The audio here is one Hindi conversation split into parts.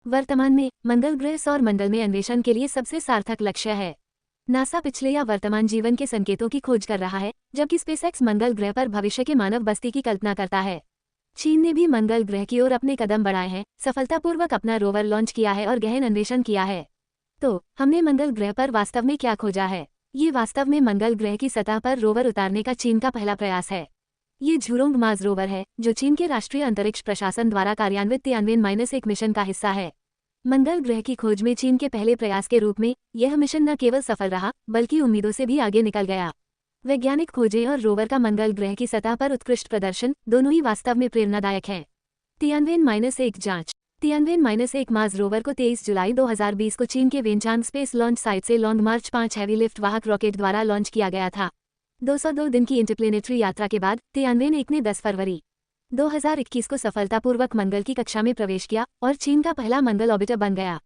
वर्तमान में मंगल ग्रह सौर मंडल में अन्वेषण के लिए सबसे सार्थक लक्ष्य है। नासा पिछले या वर्तमान जीवन के संकेतों की खोज कर रहा है, जबकि स्पेसएक्स मंगल ग्रह पर भविष्य के मानव बस्ती की कल्पना करता है। चीन ने भी मंगल ग्रह की ओर अपने कदम बढ़ाए हैं, सफलतापूर्वक अपना रोवर लॉन्च किया है और गहन अन्वेषण किया है। तो हमने मंगल ग्रह पर वास्तव में क्या खोजा है? ये वास्तव में मंगल ग्रह की सतह पर रोवर उतारने का चीन का पहला प्रयास है। ये झुरोंग मार्स रोवर है, जो चीन के राष्ट्रीय अंतरिक्ष प्रशासन द्वारा कार्यान्वित तियानवेन-1 मिशन का हिस्सा है। मंगल ग्रह की खोज में चीन के पहले प्रयास के रूप में यह मिशन न केवल सफल रहा, बल्कि उम्मीदों से भी आगे निकल गया। वैज्ञानिक खोजें और रोवर का मंगल ग्रह की सतह पर उत्कृष्ट प्रदर्शन दोनों ही वास्तव में प्रेरणादायक हैं। तियानवेन-1 जांच। तियानवेन-1 मार्स रोवर को 23 जुलाई 2020 को चीन के वेनचांग स्पेस लॉन्च साइट से लॉन्ग मार्च 5 हैवी लिफ्ट वाहक रॉकेट द्वारा लॉन्च किया गया था। 202 दिन की इंटरप्लेनेटरी यात्रा के बाद तियानवेन-1 ने 10 फरवरी 2021 को सफलतापूर्वक मंगल की कक्षा में प्रवेश किया और चीन का पहला मंगल ऑर्बिटर बन गया।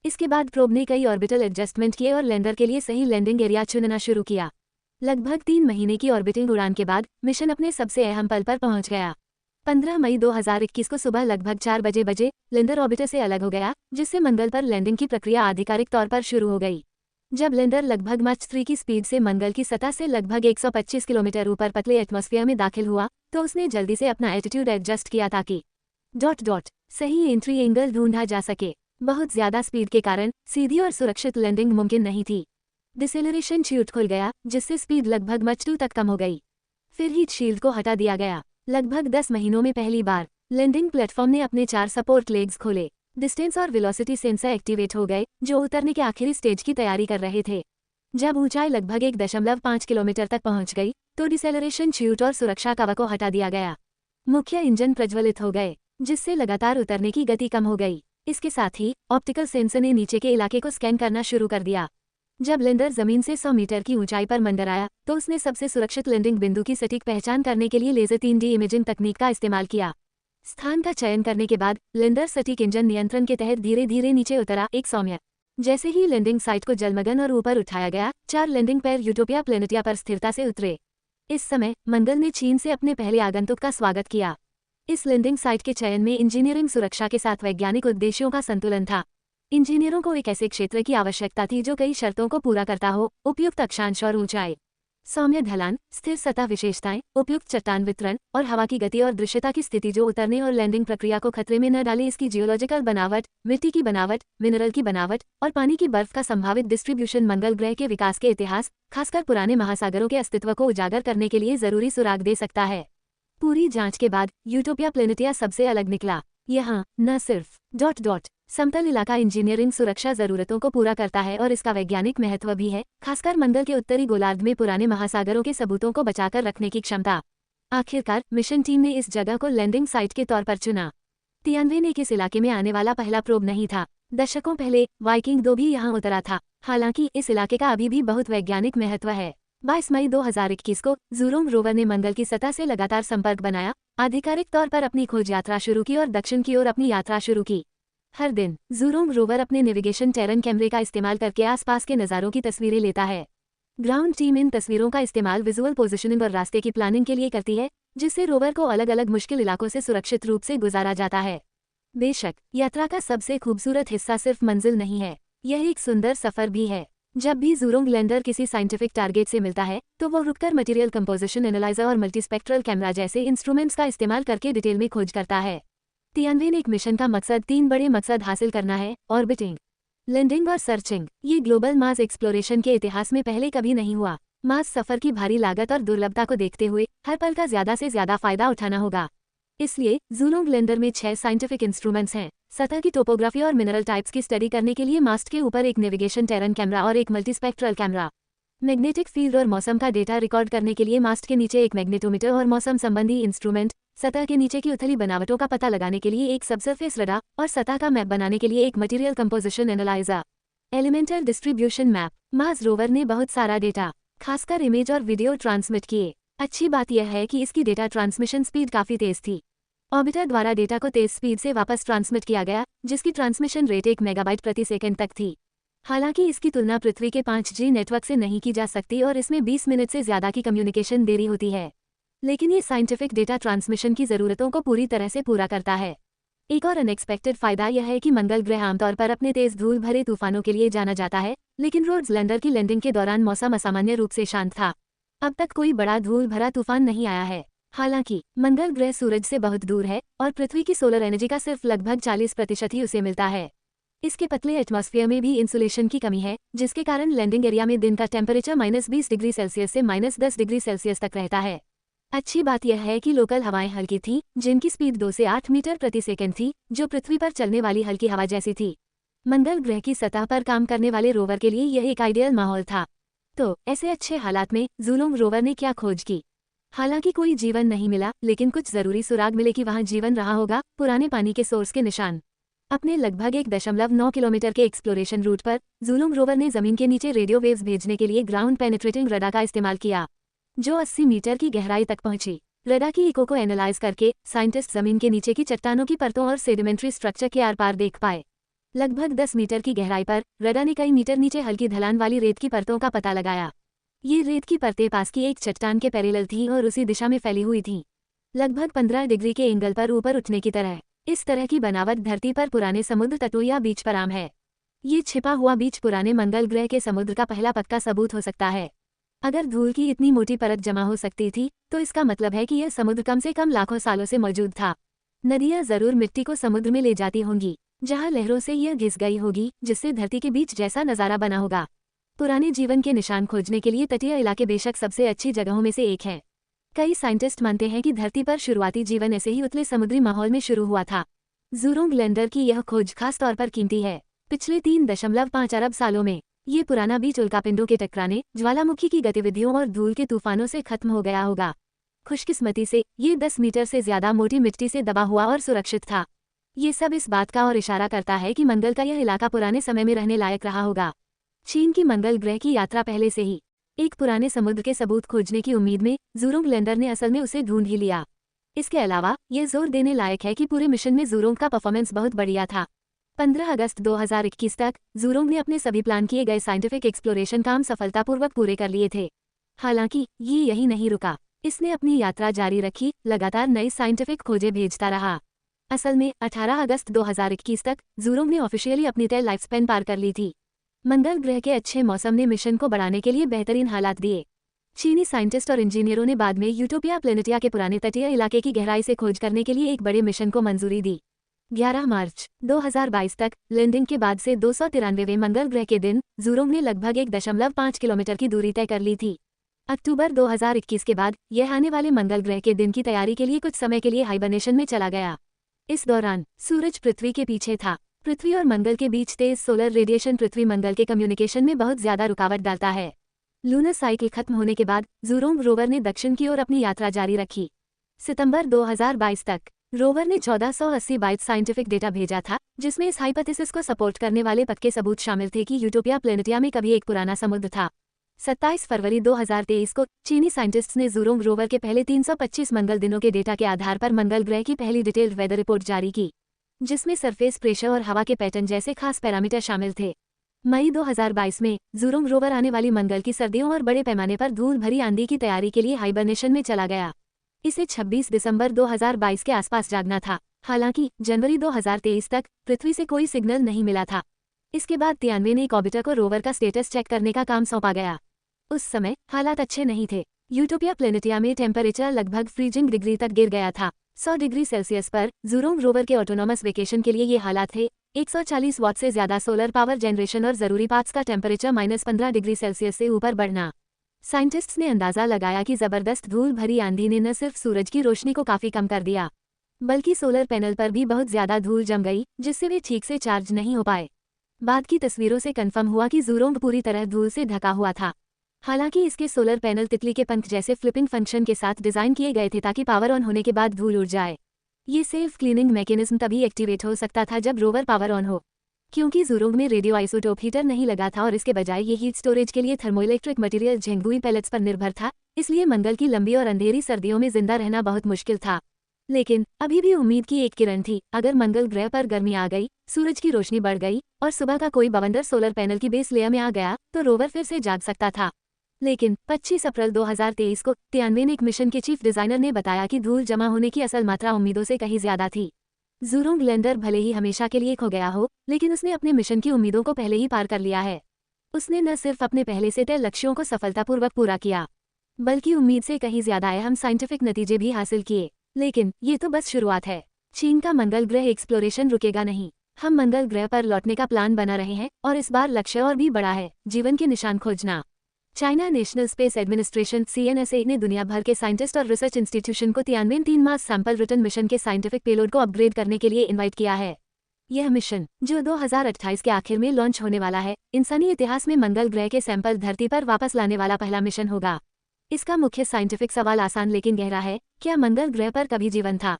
इसके बाद प्रोब ने कई ऑर्बिटल एडजस्टमेंट किए और लैंडर के लिए सही लैंडिंग एरिया चुनना शुरू किया। लगभग 3 महीने की ऑर्बिटिंग उड़ान के बाद मिशन अपने सबसे अहम पल पर पहुंच गया। 15 मई 2021 को सुबह लगभग 4 बजे लैंडर ऑर्बिटर से अलग हो गया, जिससे मंगल पर लैंडिंग की प्रक्रिया आधिकारिक तौर पर शुरू हो गई। जब लैंडर लगभग मच 3 की स्पीड से मंगल की सतह से लगभग 125 किलोमीटर ऊपर पतले एटमॉस्फेयर में दाखिल हुआ, तो उसने जल्दी से अपना एटीट्यूड एडजस्ट किया ताकि सही एंट्री एंगल ढूंढा जा सके। बहुत ज्यादा स्पीड के कारण सीधी और सुरक्षित लैंडिंग मुमकिन नहीं थी। डिसेलरेशन शील्ड खुल गया, जिससे स्पीड लगभग मच 2 तक कम हो गई। फिर हीट शील्ड को हटा दिया गया। लगभग 10 महीनों में पहली बार लैंडिंग प्लेटफॉर्म ने अपने 4 सपोर्ट लेग्स खोले। डिस्टेंस और वेलोसिटी सेंसर एक्टिवेट हो गए, जो उतरने के आखिरी स्टेज की तैयारी कर रहे थे। जब ऊंचाई लगभग 1.5 किलोमीटर तक पहुंच गई, तो डिसेलरेशन शील्ड और सुरक्षा कवर को हटा दिया गया। मुख्य इंजन प्रज्वलित हो गए, जिससे लगातार उतरने की गति कम हो गई। इसके साथ ही ऑप्टिकल सेंसर ने नीचे के इलाके को स्कैन करना शुरू कर दिया। जब लैंडर जमीन से 100 मीटर की ऊंचाई पर मंडराया, तो उसने सबसे सुरक्षित लैंडिंग बिंदु की सटीक पहचान करने के लिए लेजर 3D इमेजिंग तकनीक का इस्तेमाल किया। स्थान का चयन करने के बाद लैंडर सटीक इंजन नियंत्रण के तहत धीरे धीरे नीचे उतरा। एक सौम्य जैसे ही लैंडिंग साइट को जलमग्न और ऊपर उठाया गया, 4 लैंडिंग पैर यूटोपिया प्लेनेटिया पर स्थिरता से उतरे। इस समय मंगल ने चीन से अपने पहले आगंतुक का स्वागत किया। इस लैंडिंग साइट के चयन में इंजीनियरिंग सुरक्षा के साथ वैज्ञानिक उद्देश्यों का संतुलन था। इंजीनियरों को एक ऐसे क्षेत्र की आवश्यकता थी जो कई शर्तों को पूरा करता हो: उपयुक्त अक्षांश और ऊंचाई, सौम्य ढलान, स्थिर सतह विशेषताएं, उपयुक्त चट्टान वितरण और हवा की गति और दृश्यता की स्थिति जो उतरने और लैंडिंग प्रक्रिया को खतरे में न डाले। इसकी जियोलॉजिकल बनावट, मिट्टी की बनावट, मिनरल की बनावट और पानी की बर्फ का संभावित डिस्ट्रीब्यूशन मंगल ग्रह के विकास के इतिहास, खासकर पुराने महासागरों के अस्तित्व को उजागर करने के लिए जरूरी सुराग दे सकता है। पूरी जांच के बाद यूटोपिया प्लेनेटिया सबसे अलग निकला। यहाँ न सिर्फ समतल इलाका इंजीनियरिंग सुरक्षा जरूरतों को पूरा करता है और इसका वैज्ञानिक महत्व भी है, खासकर मंगल के उत्तरी गोलार्ध में पुराने महासागरों के सबूतों को बचाकर रखने की क्षमता। आखिरकार मिशन टीम ने इस जगह को लैंडिंग साइट के तौर पर चुना। तियानवेन-1 इस इलाके में आने वाला पहला प्रोब नहीं था। दशकों पहले वाइकिंग 2 भी यहाँ उतरा था। हालांकि इस इलाके का अभी भी बहुत वैज्ञानिक महत्व है। 22 मई 2021 को ज़ुरोंग रोवर ने मंगल की सतह से लगातार संपर्क बनाया, आधिकारिक तौर पर अपनी खोज यात्रा शुरू की और दक्षिण की ओर अपनी यात्रा शुरू की। हर दिन ज़ुरोंग रोवर अपने नेविगेशन टेरन कैमरे का इस्तेमाल करके आसपास के नज़ारों की तस्वीरें लेता है। ग्राउंड टीम इन तस्वीरों का इस्तेमाल विजुअल पोजिशनिंग और रास्ते की प्लानिंग के लिए करती है, जिससे रोवर को अलग अलग मुश्किल इलाकों से सुरक्षित रूप से गुजारा जाता है। बेशक यात्रा का सबसे खूबसूरत हिस्सा सिर्फ मंजिल नहीं है, यह एक सुंदर सफर भी है। जब भी ज़ुरोंग लैंडर किसी साइंटिफिक टारगेट से मिलता है, तो वो रुककर मटेरियल कंपोजिशन एनालाइजर और मल्टीस्पेक्ट्रल कैमरा जैसे इंस्ट्रूमेंट्स का इस्तेमाल करके डिटेल में खोज करता है। तियानवेन-1 मिशन का मकसद 3 बड़े मकसद हासिल करना है: ऑर्बिटिंग, लैंडिंग और सर्चिंग। ये ग्लोबल मार्स एक्सप्लोरेशन के इतिहास में पहले कभी नहीं हुआ। मार्स सफर की भारी लागत और दुर्लभता को देखते हुए हर पल का ज्यादा से ज्यादा फायदा उठाना होगा। इसलिए ज़ुरोंग लैंडर में 6 साइंटिफिक इंस्ट्रूमेंट्स हैं। सतह की टोपोग्राफी और मिनरल टाइप्स की स्टडी करने के लिए मास्ट के ऊपर एक नेविगेशन टेरन कैमरा और एक मल्टीस्पेक्ट्रल कैमरा। मैग्नेटिक फील्ड और मौसम का डेटा रिकॉर्ड करने के लिए मास्ट के नीचे एक मैग्नेटोमीटर और मौसम संबंधी इंस्ट्रूमेंट। सतह के नीचे की उथली बनावटों का पता लगाने के लिए एक सबसरफेस रडार और सतह का मैप बनाने के लिए एक material composition analyser. Elemental distribution map. Mars rover ने बहुत सारा डेटा, खासकर इमेज और वीडियो ट्रांसमिट किए। अच्छी बात यह है कि इसकी डेटा ट्रांसमिशन स्पीड काफी तेज थी। ऑर्बिटर द्वारा डेटा को तेज स्पीड से वापस ट्रांसमिट किया गया, जिसकी ट्रांसमिशन रेट 1 मेगाबाइट प्रति सेकंड तक थी। हालांकि इसकी तुलना पृथ्वी के 5G नेटवर्क से नहीं की जा सकती और इसमें 20 मिनट से ज्यादा की कम्युनिकेशन देरी होती है, लेकिन ये साइंटिफिक डेटा ट्रांसमिशन की जरूरतों को पूरी तरह से पूरा करता है। एक और अनएक्सपेक्टेड फायदा यह है कि मंगल ग्रह आमतौर पर अपने तेज धूल भरे तूफानों के लिए जाना जाता है, लेकिन रोड्स लैंडर की लैंडिंग के दौरान मौसम असामान्य रूप से शांत था। अब तक कोई बड़ा धूल भरा तूफान नहीं आया है। हालांकि मंगल ग्रह सूरज से बहुत दूर है और पृथ्वी की सोलर एनर्जी का सिर्फ लगभग 40% ही उसे मिलता है। इसके पतले एटमॉस्फेयर में भी इंसुलेशन की कमी है, जिसके कारण लैंडिंग एरिया में दिन का टेम्परेचर -20 डिग्री सेल्सियस से -10 डिग्री सेल्सियस तक रहता है। अच्छी बात यह है कि लोकल हवाएं हल्की थीं, जिनकी स्पीड 2 से 8 मीटर प्रति सेकंड थी, जो पृथ्वी पर चलने वाली हल्की हवा जैसी थी। मंगल ग्रह की सतह पर काम करने वाले रोवर के लिए यह एक आइडियल माहौल था। तो ऐसे अच्छे हालात में ज़ुलुंग रोवर ने क्या खोज की? हालांकि कोई जीवन नहीं मिला, लेकिन कुछ जरूरी सुराग मिले कि वहां जीवन रहा होगा। पुराने पानी के सोर्स के निशान। अपने लगभग 1.9 किलोमीटर के एक्सप्लोरेशन रूट पर ज़ुलुंग रोवर ने जमीन के नीचे रेडियो वेव्स भेजने के लिए ग्राउंड पेनिट्रेटिंग रडार का इस्तेमाल किया, जो 80 मीटर की गहराई तक पहुंची। रडार की इको को एनालाइज करके साइंटिस्ट जमीन के नीचे की चट्टानों की परतों और सेडिमेंट्री स्ट्रक्चर के आर पार देख पाए। लगभग 10 मीटर की गहराई पर रडार ने कई मीटर नीचे हल्की ढलान वाली रेत की परतों का पता लगाया। ये रेत की परतें पास की एक चट्टान के पैरेलल थीं और उसी दिशा में फैली हुई थीं, लगभग 15 डिग्री के एंगल पर ऊपर उठने की तरह। इस तरह की बनावट धरती पर पुराने समुद्र तटों या बीच पर आम है। ये छिपा हुआ बीच पुराने मंगल ग्रह के समुद्र का पहला पक्का सबूत हो सकता है। अगर धूल की इतनी मोटी परत जमा हो सकती थी, तो इसका मतलब है कि यह समुद्र कम से कम लाखों सालों से मौजूद था। नदियां जरूर मिट्टी को समुद्र में ले जाती होंगी, जहां लहरों से यह घिस गई होगी, जिससे धरती के बीच जैसा नजारा बना होगा। पुराने जीवन के निशान खोजने के लिए तटीय इलाके बेशक सबसे अच्छी जगहों में से एक है। कई साइंटिस्ट मानते हैं कि धरती पर शुरुआती जीवन ऐसे ही उतले समुद्री माहौल में शुरू हुआ था। ज़ुलुंग लैंडर की यह खोज खास तौर पर कीमती है। पिछले 3.5 अरब सालों में ये पुराना बीच उल्कापिंडों के टकराने, ज्वालामुखी की गतिविधियों और धूल के तूफानों से खत्म हो गया होगा। खुशकिस्मती से ये 10 मीटर से ज्यादा मोटी मिट्टी से दबा हुआ और सुरक्षित था। ये सब इस बात का और इशारा करता है कि मंगल का यह इलाका पुराने समय में रहने लायक रहा होगा। चीन की मंगल ग्रह की यात्रा पहले से ही एक पुराने समुद्र के सबूत खोजने की उम्मीद में ज़ुलुंग लैंडर ने असल में उसे ढूंढ ही लिया। इसके अलावा यह जोर देने लायक है कि पूरे मिशन में ज़ुलुंग का परफॉर्मेंस बहुत बढ़िया था। 15 अगस्त 2021 तक ज़ुलुंग ने अपने सभी प्लान किए गए साइंटिफिक एक्सप्लोरेशन काम सफलतापूर्वक पूरे कर लिए थे। हालांकि ये यही नहीं रुका, इसने अपनी यात्रा जारी रखी, लगातार नई साइंटिफिक खोजें भेजता रहा। असल में 18 अगस्त 2021 तक ज़ुलुंग ने ऑफिशियली अपनी तय लाइफ स्पेन पार कर ली थी। मंगल ग्रह के अच्छे मौसम ने मिशन को बढ़ाने के लिए बेहतरीन हालात दिए। चीनी साइंटिस्ट और इंजीनियरों ने बाद में यूटोपिया प्लेनेटिया के पुराने तटीय इलाके की गहराई से खोज करने के लिए एक बड़े मिशन को मंजूरी दी। 11 मार्च 2022 तक लैंडिंग के बाद से 293वें मंगल ग्रह के दिन ज़ुलुंग ने लगभग 1.5 किलोमीटर की दूरी तय कर ली थी। अक्टूबर 2021 के बाद यह आने वाले मंगल ग्रह के दिन की तैयारी के लिए कुछ समय के लिए हाइबरनेशन में चला गया। इस दौरान सूरज पृथ्वी के पीछे था। पृथ्वी और मंगल के बीच तेज सोलर रेडिएशन पृथ्वी मंगल के कम्युनिकेशन में बहुत ज्यादा रुकावट डालता है। लूनर साइकिल खत्म होने के बाद ज़ुलुंग रोवर ने दक्षिण की ओर अपनी यात्रा जारी रखी। सितंबर 2022 तक रोवर ने 1480 बाइट साइंटिफिक डेटा भेजा था, जिसमें इस हाइपोथेसिस को सपोर्ट करने वाले पक्के सबूत शामिल थे कि यूटोपिया प्लेनेटिया में कभी एक पुराना समुद्र था। 27 फरवरी 2023 को चीनी साइंटिस्ट्स ने ज़ुलुंग रोवर के पहले 325 मंगल दिनों के डेटा के आधार पर मंगल ग्रह की पहली डिटेल्ड वेदर रिपोर्ट जारी की, जिसमें सरफेस प्रेशर और हवा के पैटर्न जैसे खास पैरामीटर शामिल थे। मई 2022 में ज़ुलुंग रोवर आने वाली मंगल की सर्दियों और बड़े पैमाने पर धूल भरी आंधी की तैयारी के लिए हाइबरनेशन में चला गया। इसे 26 दिसंबर 2022 के आसपास जागना था। हालांकि जनवरी 2023 तक पृथ्वी से कोई सिग्नल नहीं मिला था। इसके बाद तियानवे ने एक ऑर्बिटर को रोवर का स्टेटस चेक करने का काम सौंपा गया। उस समय हालात अच्छे नहीं थे। यूटोपिया प्लेनेटिया में टेम्परेचर लगभग फ्रीजिंग डिग्री तक गिर गया था। 100 डिग्री सेल्सियस पर ज़ुलुंग रोवर के ऑटोनॉमस वेकेशन के लिए ये हालात थे। 140 वाट से ज्यादा सोलर पावर जनरेशन और जरूरी पार्ट्स का टेम्परेचर -15 डिग्री सेल्सियस से ऊपर बढ़ना। साइंटिस्ट्स ने अंदाजा लगाया कि जबरदस्त धूल भरी आंधी ने न सिर्फ सूरज की रोशनी को काफी कम कर दिया, बल्कि सोलर पैनल पर भी बहुत ज्यादा धूल जम गई, जिससे वे ठीक से चार्ज नहीं हो पाए। बाद की तस्वीरों से कंफर्म हुआ कि ज़ुलुंग पूरी तरह धूल से ढका हुआ था। हालांकि इसके सोलर पैनल तितली के पंख जैसे फ्लिपिंग फंक्शन के साथ डिजाइन किए गए थे ताकि पावर ऑन होने के बाद धूल उड़ जाए। ये सेल्फ क्लीनिंग मैकेनिज्म तभी एक्टिवेट हो सकता था जब रोवर पावर ऑन हो। क्योंकि ज़ुलुंग में रेडियो आइसोटोप हीटर नहीं लगा था और इसके बजाय ये हीट स्टोरेज के लिए थर्मोइलेक्ट्रिक मटेरियल झेंगुई पैलेट्स पर निर्भर था, इसलिए मंगल की लंबी और अंधेरी सर्दियों में जिंदा रहना बहुत मुश्किल था। लेकिन अभी भी उम्मीद की एक किरण थी। अगर मंगल ग्रह पर गर्मी आ गई, सूरज की रोशनी बढ़ गई और सुबह का कोई बवंडर सोलर पैनल की बेस लेयर में आ गया, तो रोवर फिर से जाग सकता था। लेकिन 25 अप्रैल 2023 को तियानवे एक मिशन के चीफ डिजाइनर ने बताया कि धूल जमा होने की असल मात्रा उम्मीदों से कहीं ज्यादा थी। ज़ुरोंग लैंडर भले ही हमेशा के लिए खो गया हो, लेकिन उसने अपने मिशन की उम्मीदों को पहले ही पार कर लिया है। उसने न सिर्फ अपने पहले से तय लक्ष्यों को सफलतापूर्वक पूरा किया, बल्कि उम्मीद से कहीं ज्यादा अहम साइंटिफिक नतीजे भी हासिल किए। लेकिन ये तो बस शुरुआत है। चीन का मंगल ग्रह एक्सप्लोरेशन रुकेगा नहीं। हम मंगल ग्रह पर लौटने का प्लान बना रहे हैं और इस बार लक्ष्य और भी बड़ा है, जीवन के निशान खोजना। China national space administration (CNSA) ने दुनिया भर के साइंटिस्ट और रिसर्च इंस्टीट्यूशन को तियानवें 3 मास सैंपल रिटर्न मिशन के साइंटिफिक पेलोड को अपग्रेड करने के लिए इनवाइट किया है। यह मिशन, जो 2028 के आखिर में लॉन्च होने वाला है, इंसानी इतिहास में मंगल ग्रह के सैंपल धरती पर वापस लाने वाला पहला मिशन होगा। इसका मुख्य साइंटिफिक सवाल आसान लेकिन गहरा है, क्या मंगल ग्रह पर कभी जीवन था?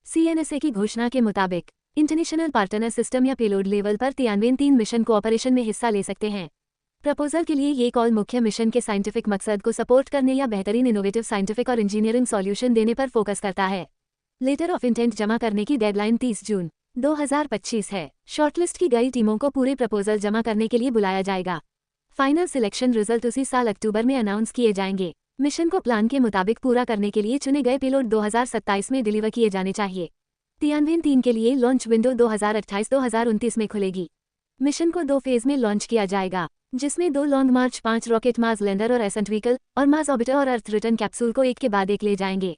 CNSA की घोषणा के मुताबिक इंटरनेशनल पार्टनर सिस्टम या पेलोड लेवल पर तियानवें 3 मिशन कोऑपरेशन में हिस्सा ले सकते हैं। प्रपोजल के लिए ये कॉल मुख्य मिशन के साइंटिफिक मकसद को सपोर्ट करने या बेहतरीन इनोवेटिव साइंटिफिक और इंजीनियरिंग सॉल्यूशन देने पर फोकस करता है। लेटर ऑफ इंटेंट जमा करने की डेडलाइन 30 जून 2025 है। शॉर्टलिस्ट की गई टीमों को पूरे प्रपोजल जमा करने के लिए बुलाया जाएगा। फाइनल सिलेक्शन रिजल्ट उसी साल अक्टूबर में अनाउंस किए जाएंगे। मिशन को प्लान के मुताबिक पूरा करने के लिए चुने गए पेलोड 2027 में डिलीवर किए जाने चाहिए। तियानवें 3 के लिए लॉन्च विंडो 2028-2029 में खुलेगी। मिशन को 2 फेज में लॉन्च किया जाएगा, जिसमें 2 लॉन्ग मार्च 5 रॉकेट मार्स लैंडर और एसेंट व्हीकल और मार्स ऑर्बिटर और अर्थ रिटर्न कैप्सूल को एक के बाद एक ले जाएंगे।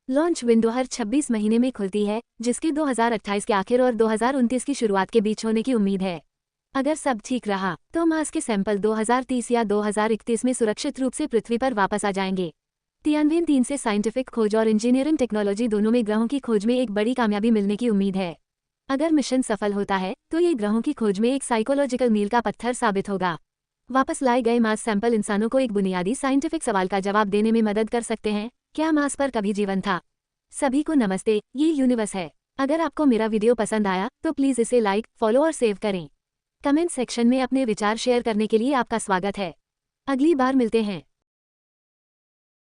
लॉन्च विंडो हर 26 महीने में खुलती है, जिसके 2028 के आखिर और 2029 की शुरुआत के बीच होने की उम्मीद है। अगर सब ठीक रहा तो मार्स के सैंपल 2030 या 2031 में सुरक्षित रूप से पृथ्वी पर वापस आ जाएंगे। तियानवें 3 से साइंटिफिक खोज और इंजीनियरिंग टेक्नोलॉजी दोनों में ग्रहों की खोज में एक बड़ी कामयाबी मिलने की उम्मीद है। अगर मिशन सफल होता है तो ये ग्रहों की खोज में एक साइकोलॉजिकल मील का पत्थर साबित होगा। वापस लाए गए मार्स सैंपल इंसानों को एक बुनियादी साइंटिफिक सवाल का जवाब देने में मदद कर सकते हैं, क्या मार्स पर कभी जीवन था? सभी को नमस्ते, ये यूनिवर्स है। अगर आपको मेरा वीडियो पसंद आया तो प्लीज़ इसे लाइक, फॉलो और सेव करें। कमेंट सेक्शन में अपने विचार शेयर करने के लिए आपका स्वागत है। अगली बार मिलते हैं।